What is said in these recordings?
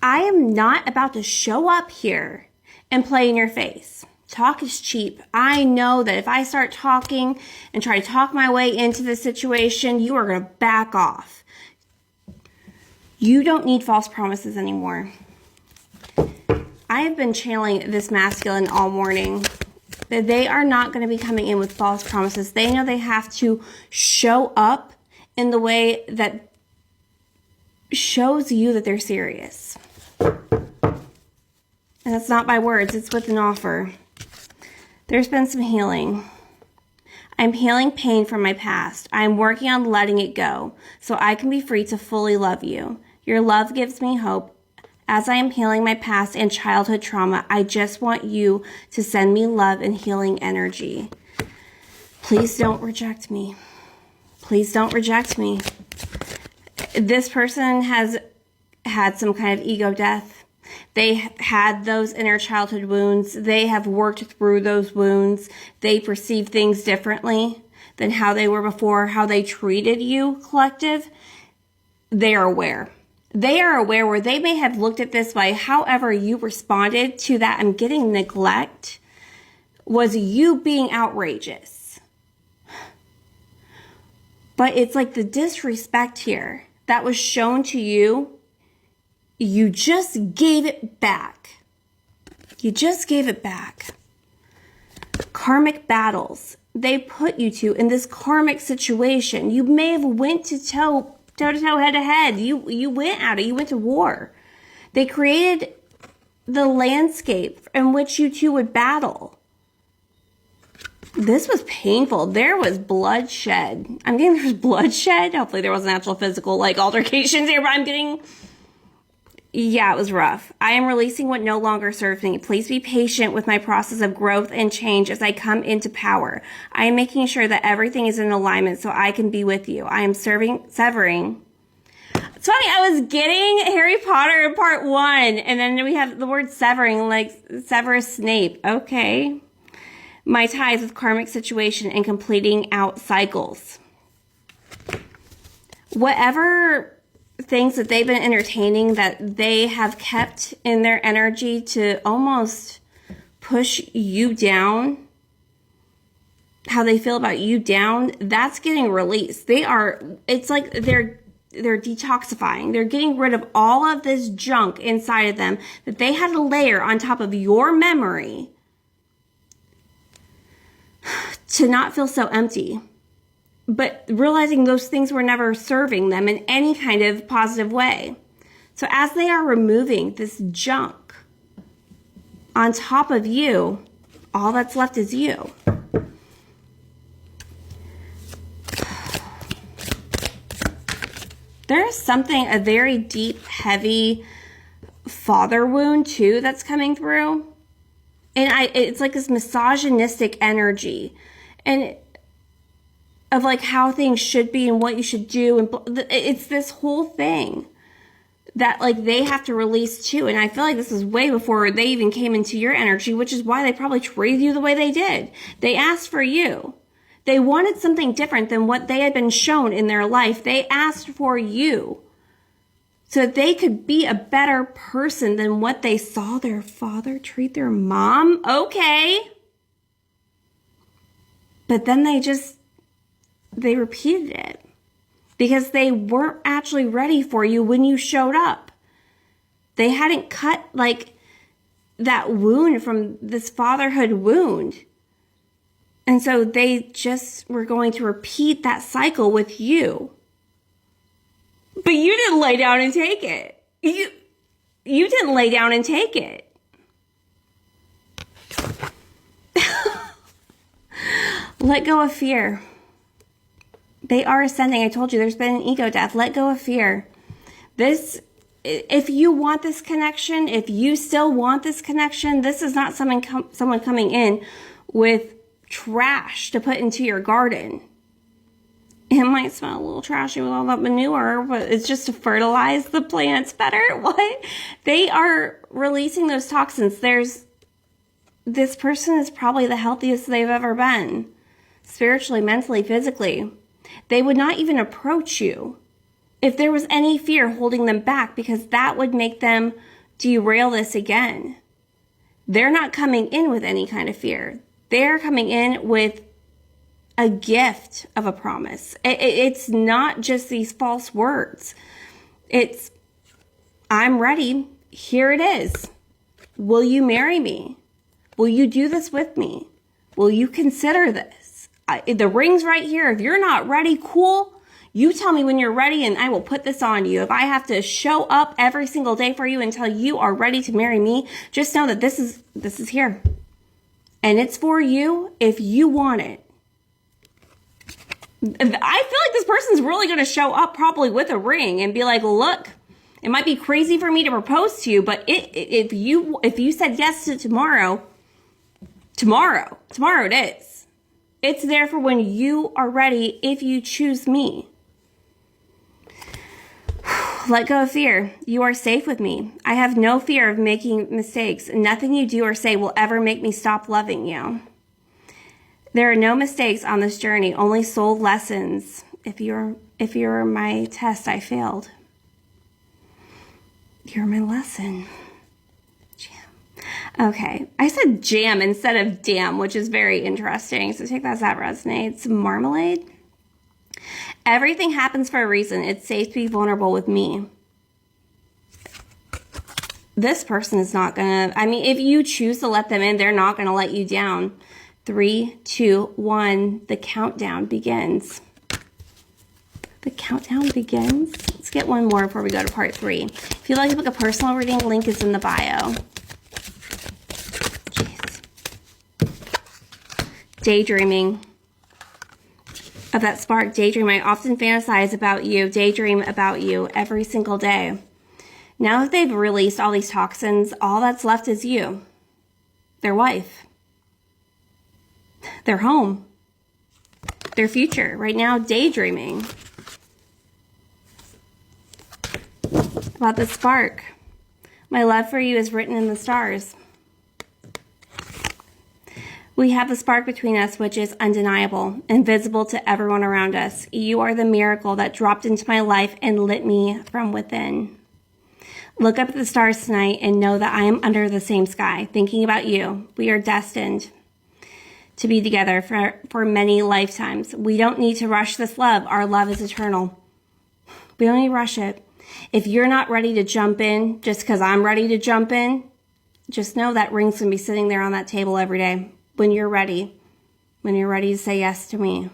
I am not about to show up here and play in your face. Talk is cheap. I know that if I start talking and try to talk my way into the situation, you are going to back off. You don't need false promises anymore. I have been channeling this masculine all morning. They are not going to be coming in with false promises. They know they have to show up in the way that shows you that they're serious. And that's not by words, it's with an offer. There's been some healing. I'm healing pain from my past. I'm working on letting it go so I can be free to fully love you. Your love gives me hope. As I am healing my past and childhood trauma, I just want you to send me love and healing energy. Please don't reject me. Please don't reject me. This person has had some kind of ego death. They had those inner childhood wounds. They have worked through those wounds. They perceive things differently than how they were before, how they treated you, collective. They are aware. They are aware where they may have looked at this way. However you responded to that I'm getting neglect was you being outrageous. But it's like the disrespect here that was shown to you, you just gave it back. You just gave it back. Karmic battles they put you to in this karmic situation. You may have went to toe to toe, head to head. You went at it. You went to war. They created the landscape in which you two would battle. This was painful. There was bloodshed. I'm getting there's bloodshed. Hopefully there wasn't actual physical altercations here, but I'm getting... Yeah, it was rough. I am releasing what no longer serves me. Please be patient with my process of growth and change as I come into power. I am making sure that everything is in alignment so I can be with you. I am severing. It's funny, I was getting Harry Potter in part 1, and then we have the word severing, like Severus Snape. Okay. My ties with karmic situation and completing out cycles. Whatever things that they've been entertaining that they have kept in their energy to almost push you down, how they feel about you down, that's getting released. It's like they're detoxifying. They're getting rid of all of this junk inside of them that they had to layer on top of your memory to not feel so empty. But realizing those things were never serving them in any kind of positive way. So as they are removing this junk on top of you, all that's left is you. There is a very deep, heavy father wound too that's coming through. And it's like this misogynistic energy. And of like how things should be and what you should do. And it's this whole thing that like they have to release too. And I feel like this is way before they even came into your energy, which is why they probably treated you the way they did. They asked for you. They wanted something different than what they had been shown in their life. They asked for you so that they could be a better person than what they saw their father treat their mom. Okay. But then they repeated it because they weren't actually ready for you when you showed up. They hadn't cut like that wound from this fatherhood wound. And so they just were going to repeat that cycle with you. But you didn't lay down and take it. You didn't lay down and take it. Let go of fear. They are ascending. I told you there's been an ego death. Let go of fear. If you want this connection, if you still want this connection, this is not someone coming in with trash to put into your garden. It might smell a little trashy with all that manure, but it's just to fertilize the plants better. What? They are releasing those toxins. This person is probably the healthiest they've ever been. Spiritually, mentally, physically. They would not even approach you if there was any fear holding them back, because that would make them derail this again. They're not coming in with any kind of fear. They're coming in with a gift of a promise. It's not just these false words. It's, I'm ready. Here it is. Will you marry me? Will you do this with me? Will you consider this? The ring's right here. If you're not ready, cool. You tell me when you're ready and I will put this on you. If I have to show up every single day for you until you are ready to marry me, just know that this is here. And it's for you if you want it. I feel like this person's really going to show up probably with a ring and be like, look, it might be crazy for me to propose to you, but if you said yes to tomorrow it is. It's there for when you are ready if you choose me. Let go of fear. You are safe with me. I have no fear of making mistakes. Nothing you do or say will ever make me stop loving you. There are no mistakes on this journey, only soul lessons. If you're my test, I failed. You're my lesson. Jam. Okay. I said jam instead of damn, which is very interesting. So take that as that resonates. Marmalade. Everything happens for a reason. It's safe to be vulnerable with me. This person is not going to, if you choose to let them in, they're not going to let you down. 3, 2, 1, the countdown begins. The countdown begins. Let's get one more before we go to part 3. If you'd like to book a personal reading, link is in the bio. Jeez. Daydreaming. Of that spark, daydream. I often fantasize about you, daydream about you every single day. Now that they've released all these toxins, all that's left is you, their wife, their home, their future. Right now, daydreaming about the spark. My love for you is written in the stars. We have the spark between us, which is undeniable, invisible to everyone around us. You are the miracle that dropped into my life and lit me from within. Look up at the stars tonight and know that I am under the same sky, thinking about you. We are destined to be together for many lifetimes. We don't need to rush this love. Our love is eternal. We don't need to rush it. If you're not ready to jump in just because I'm ready to jump in, just know that ring's going to be sitting there on that table every day. When you're ready to say yes to me.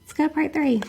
Let's go to part 3.